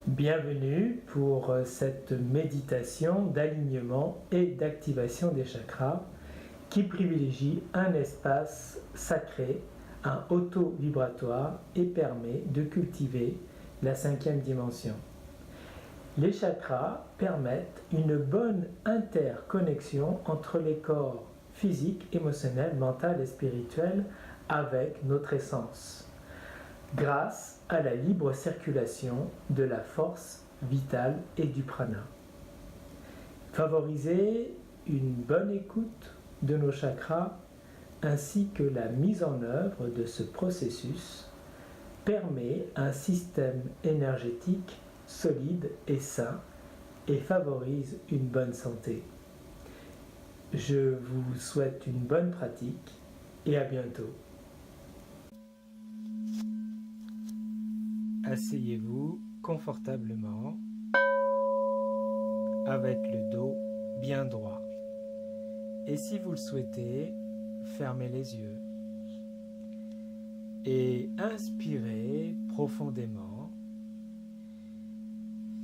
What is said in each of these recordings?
Bienvenue pour cette méditation d'alignement et d'activation des chakras qui privilégie un espace sacré, un auto-vibratoire et permet de cultiver la 5e dimension. Les chakras permettent une bonne interconnexion entre les corps physique, émotionnel, mental et spirituel avec notre essence, grâce à la libre circulation de la force vitale et du prana. Favoriser une bonne écoute de nos chakras ainsi que la mise en œuvre de ce processus permet un système énergétique solide et sain et favorise une bonne santé. Je vous souhaite une bonne pratique et à bientôt. Asseyez-vous confortablement avec le dos bien droit. Et si vous le souhaitez, fermez les yeux et inspirez profondément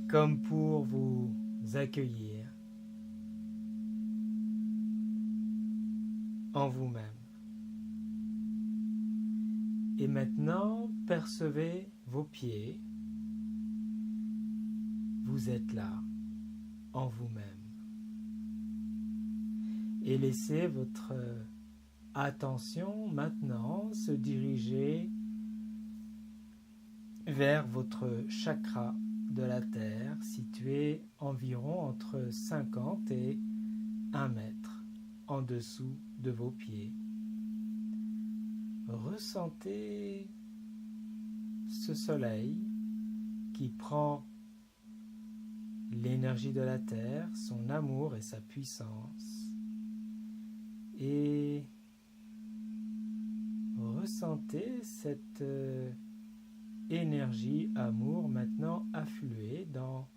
comme pour vous accueillir en vous-même. Et maintenant, percevez vos pieds. Vous êtes là, en vous-même. Et laissez votre attention maintenant se diriger vers votre chakra de la terre, situé environ entre 50 et 1 mètre en dessous de vos pieds. Ressentez ce soleil qui prend l'énergie de la terre, son amour et sa puissance, et ressentez cette énergie amour maintenant affluer dans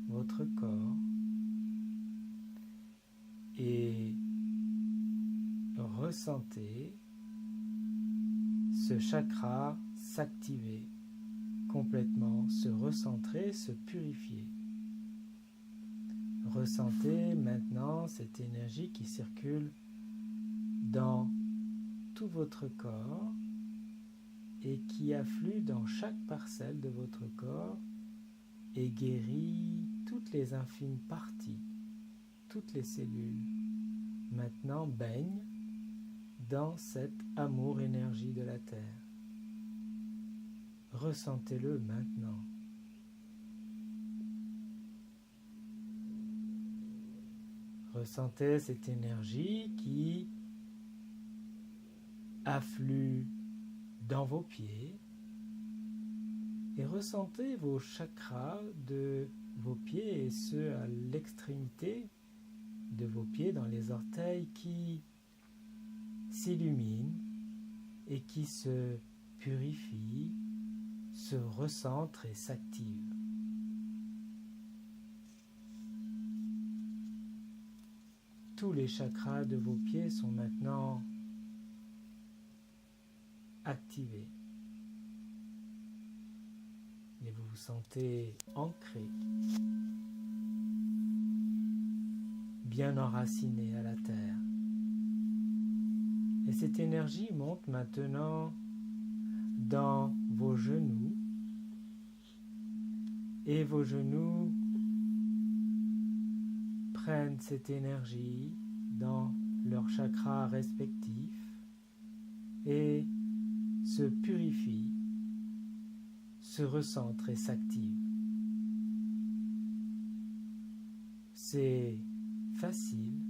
votre corps et ressentez ce chakra s'activer complètement, se recentrer, se purifier. Ressentez maintenant cette énergie qui circule dans tout votre corps et qui afflue dans chaque parcelle de votre corps et guérit toutes les infimes parties, toutes les cellules. Maintenant baignent dans cet amour-énergie de la terre. Ressentez-le maintenant. Ressentez cette énergie qui afflue dans vos pieds et ressentez vos chakras de vos pieds et ceux à l'extrémité de vos pieds dans les orteils qui s'illuminent et qui se purifient, se recentrent et s'activent. Tous les chakras de vos pieds sont maintenant activés. Et vous vous sentez ancré, bien enraciné à la terre. Et cette énergie monte maintenant dans vos genoux et vos genoux prennent cette énergie dans leurs chakras respectifs et se purifient, se recentrent et s'activent. C'est facile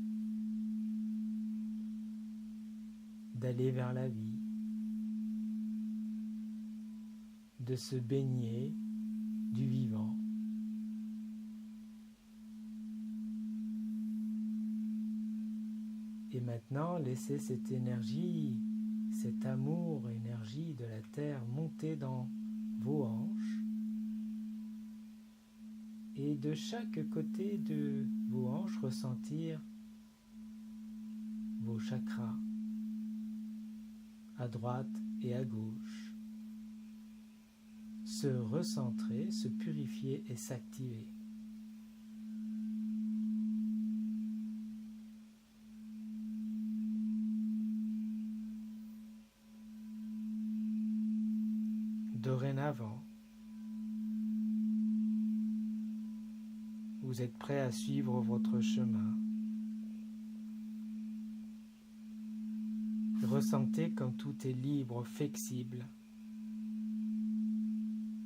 d'aller vers la vie, de se baigner du vivant. Et maintenant, laissez cette énergie, cet amour, énergie de la terre monter dans vos hanches et de chaque côté de vos hanches ressentir vos chakras à droite et à gauche se recentrer, se purifier et s'activer. Dorénavant, vous êtes prêt à suivre votre chemin. Ressentez comme tout est libre, flexible,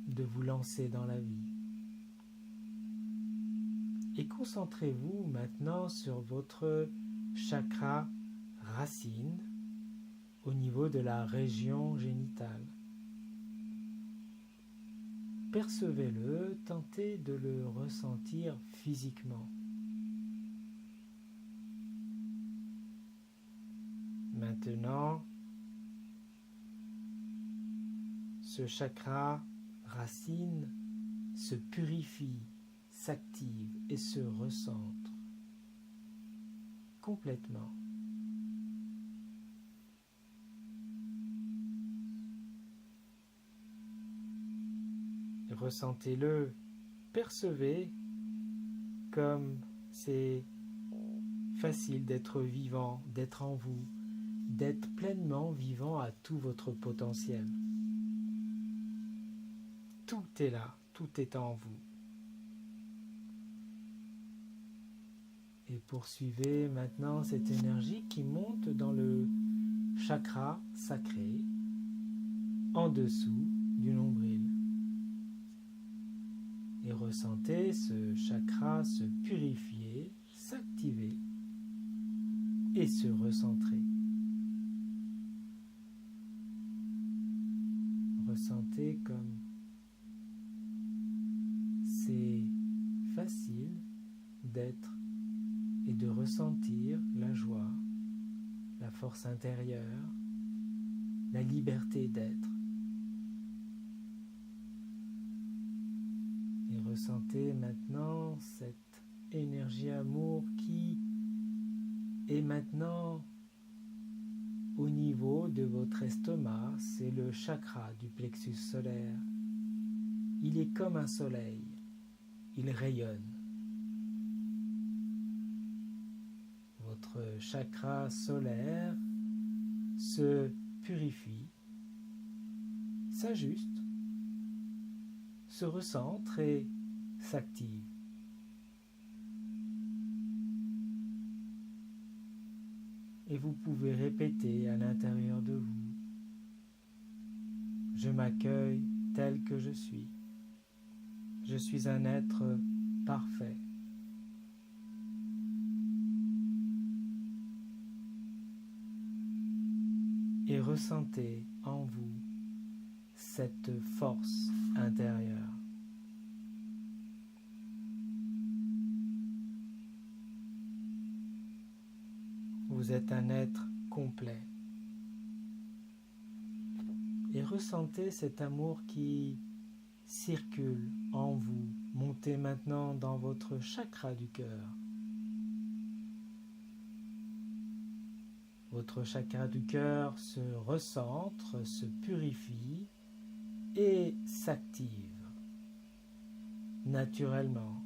de vous lancer dans la vie. Et concentrez-vous maintenant sur votre chakra racine au niveau de la région génitale. Percevez-le, tentez de le ressentir physiquement. Maintenant, ce chakra racine se purifie, s'active et se recentre complètement. Ressentez-le, percevez comme c'est facile d'être vivant, d'être en vous, d'être pleinement vivant à tout votre potentiel. Tout est là, tout est en vous. Et poursuivez maintenant cette énergie qui monte dans le chakra sacré, en dessous du nombril. Et ressentez ce chakra se purifier, s'activer et se recentrer. Ressentez comme c'est facile d'être et de ressentir la joie, la force intérieure, la liberté d'être. Et ressentez maintenant cette énergie amour qui est maintenant au niveau de votre estomac, c'est le chakra du plexus solaire. Il est comme un soleil, il rayonne. Votre chakra solaire se purifie, s'ajuste, se recentre et s'active. Et vous pouvez répéter à l'intérieur de vous: je m'accueille tel que je suis. Je suis un être parfait. Et ressentez en vous cette force intérieure. Vous êtes un être complet. Et ressentez cet amour qui circule en vous. Montez maintenant dans votre chakra du cœur. Votre chakra du cœur se recentre, se purifie et s'active naturellement.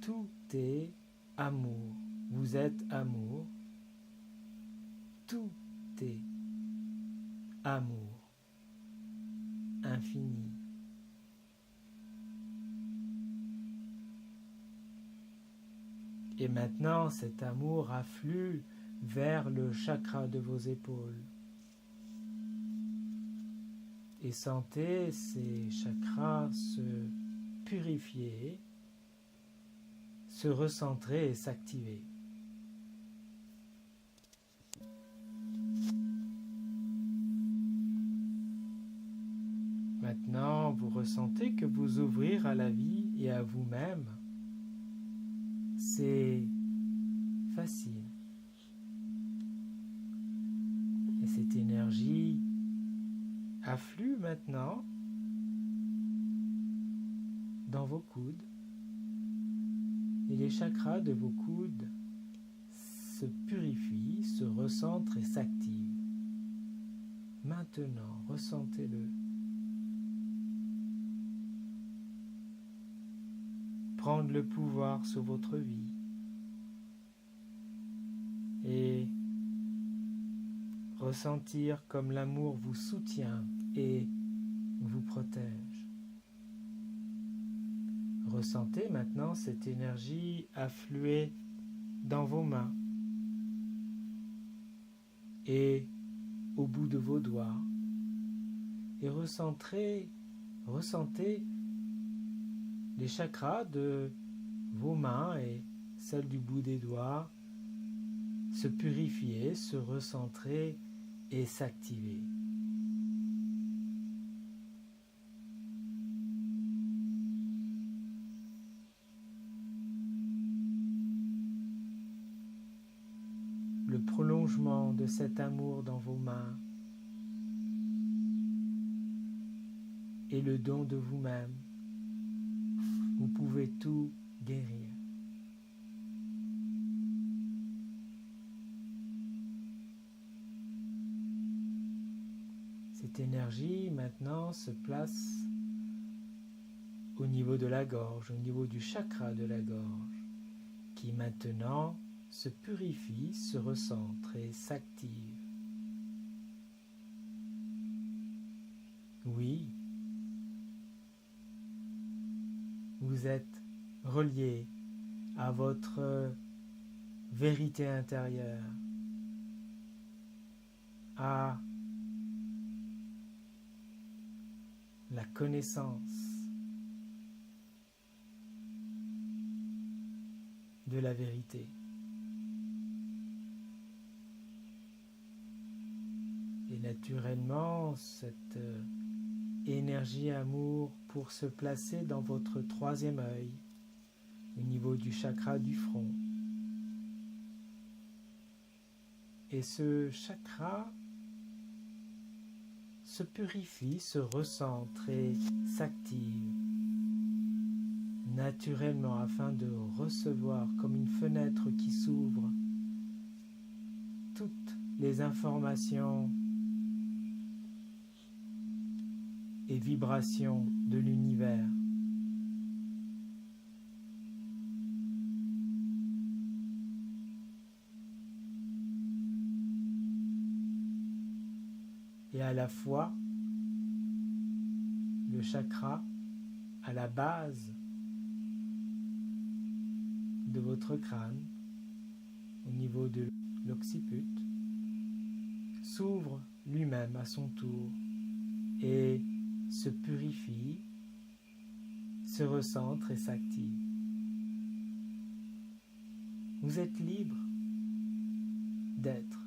Tout est amour. Vous êtes amour. Tout est amour infini. Et maintenant, cet amour afflue vers le chakra de vos épaules. Et sentez ces chakras se purifier, se recentrer et s'activer. Maintenant, vous ressentez que vous ouvrir à la vie et à vous-même, c'est facile. Et cette énergie afflue maintenant dans vos coudes. Et les chakras de vos coudes se purifient, se recentrent et s'activent. maintenant, ressentez-le. Prendre le pouvoir sur votre vie et ressentir comme l'amour vous soutient et vous protège. Ressentez maintenant cette énergie affluer dans vos mains et au bout de vos doigts et ressentez les chakras de vos mains et celles du bout des doigts se purifier, se recentrer et s'activer. Le prolongement de cet amour dans vos mains et le don de vous-même. Vous pouvez tout guérir. Cette énergie maintenant se place au niveau de la gorge, au niveau du chakra de la gorge, qui maintenant se purifie, se recentre et s'active. Oui, vous êtes relié à votre vérité intérieure, à la connaissance de la vérité. Et naturellement, cette énergie amour pour se placer dans votre troisième œil, au niveau du chakra du front. Et ce chakra se purifie, se recentre et s'active naturellement afin de recevoir comme une fenêtre qui s'ouvre toutes les informations et vibrations de l'univers. Et à la fois, le chakra à la base de votre crâne, au niveau de l'occiput, s'ouvre lui-même à son tour et se purifie, se recentre et s'active. Vous êtes libre d'être.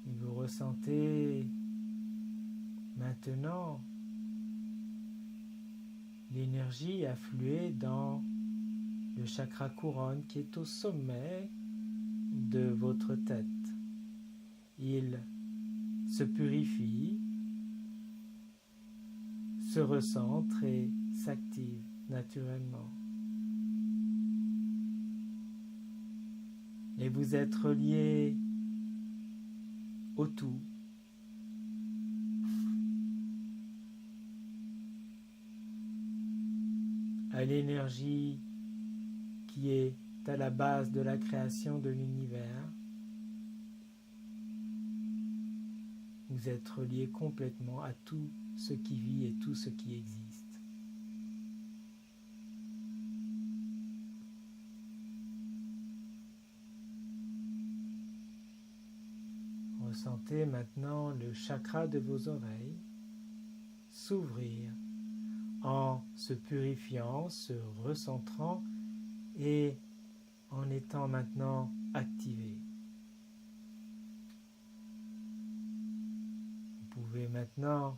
Et vous ressentez maintenant l'énergie affluer dans le chakra couronne qui est au sommet de votre tête. Il se purifie, se recentre et s'active naturellement. Et vous êtes relié au tout. À l'énergie qui est à la base de la création de l'univers. Vous êtes relié complètement à tout ce qui vit et tout ce qui existe. Ressentez maintenant le chakra de vos oreilles s'ouvrir en se purifiant, se recentrant et en étant maintenant activé. Vous pouvez maintenant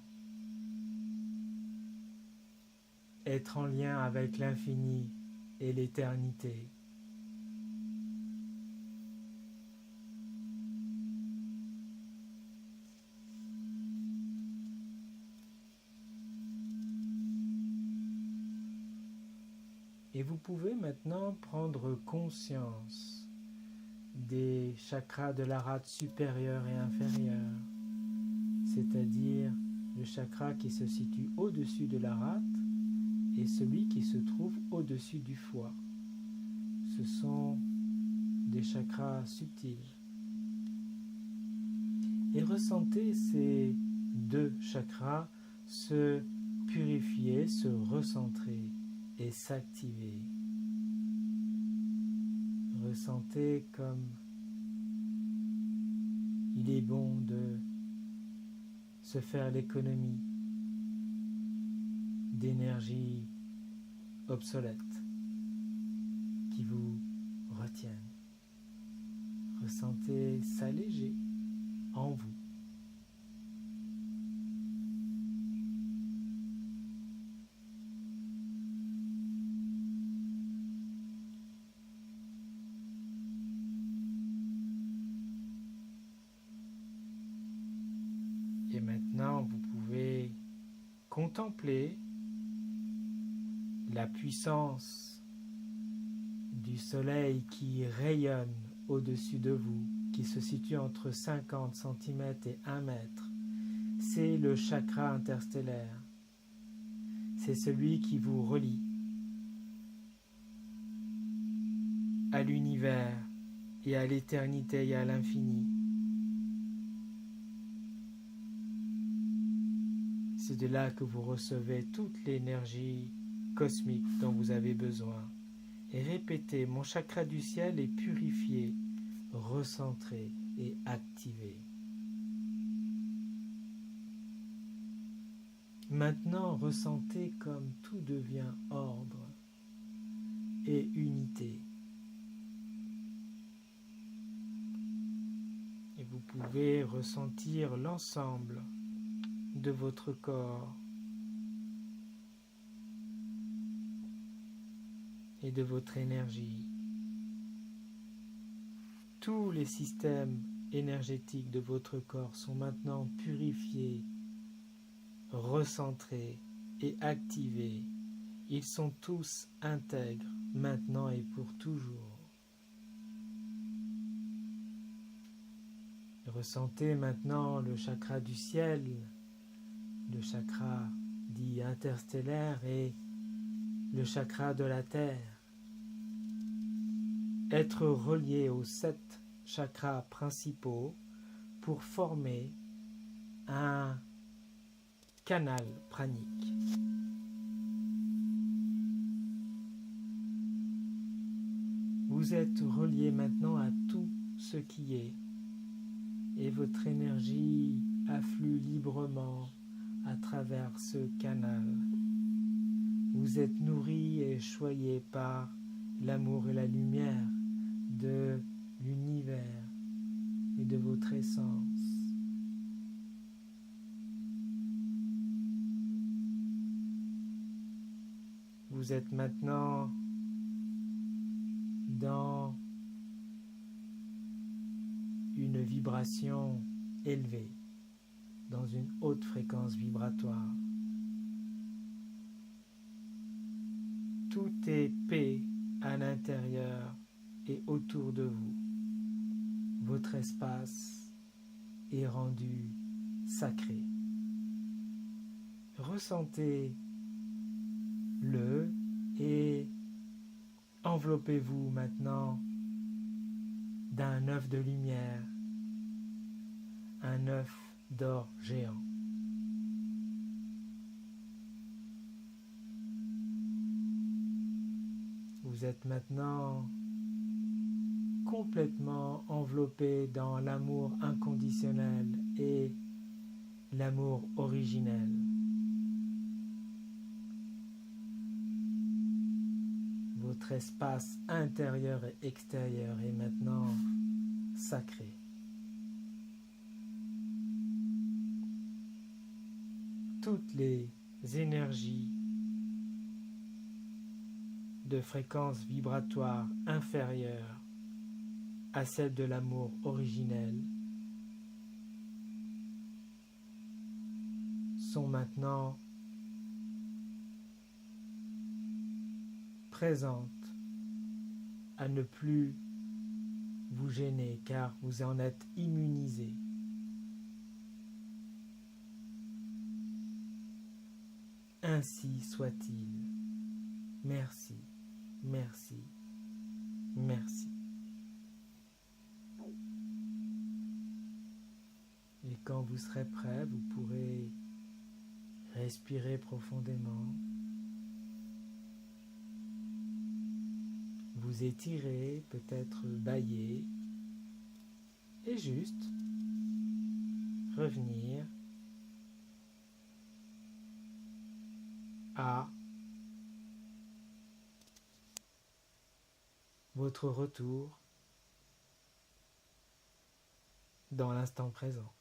être en lien avec l'infini et l'éternité. Et vous pouvez maintenant prendre conscience des chakras de la rate supérieure et inférieure, c'est-à-dire le chakra qui se situe au-dessus de la rate et celui qui se trouve au-dessus du foie. Ce sont des chakras subtils. Et ressentez ces deux chakras se purifier, se recentrer et s'activer. Ressentez comme il est bon de se faire l'économie d'énergie obsolète qui vous retiennent. Ressentez s'alléger en vous. Et maintenant, vous pouvez contempler la puissance du soleil qui rayonne au-dessus de vous, qui se situe entre 50 cm et 1 mètre. C'est le chakra interstellaire. C'est celui qui vous relie à l'univers et à l'éternité et à l'infini. C'est de là que vous recevez toute l'énergie cosmique dont vous avez besoin. Et répétez, mon chakra du ciel est purifié, recentré et activé. Maintenant, ressentez comme tout devient ordre et unité. Et vous pouvez ressentir l'ensemble de votre corps et de votre énergie. Tous les systèmes énergétiques de votre corps sont maintenant purifiés, recentrés et activés. Ils sont tous intègres maintenant et pour toujours. Ressentez maintenant le chakra du ciel, le chakra dit interstellaire et le chakra de la terre. Être relié aux 7 chakras principaux pour former un canal pranique. Vous êtes relié maintenant à tout ce qui est et votre énergie afflue librement à travers ce canal. Vous êtes nourri et choyé par l'amour et la lumière de l'univers et de votre essence. Vous êtes maintenant dans une vibration élevée, dans une haute fréquence vibratoire. Tout est paix à l'intérieur et autour de vous. Votre espace est rendu sacré. Ressentez-le et enveloppez-vous maintenant d'un œuf de lumière, un œuf d'or géant. Vous êtes maintenant complètement enveloppé dans l'amour inconditionnel et l'amour originel. Votre espace intérieur et extérieur est maintenant sacré. Toutes les énergies de fréquence vibratoire inférieure à celle de l'amour originel sont maintenant présente à ne plus vous gêner car vous en êtes immunisé. Ainsi soit-il. Merci, merci, merci. Et quand vous serez prêt, vous pourrez respirer profondément, vous étirer, peut-être bâiller, et juste revenir à votre retour dans l'instant présent.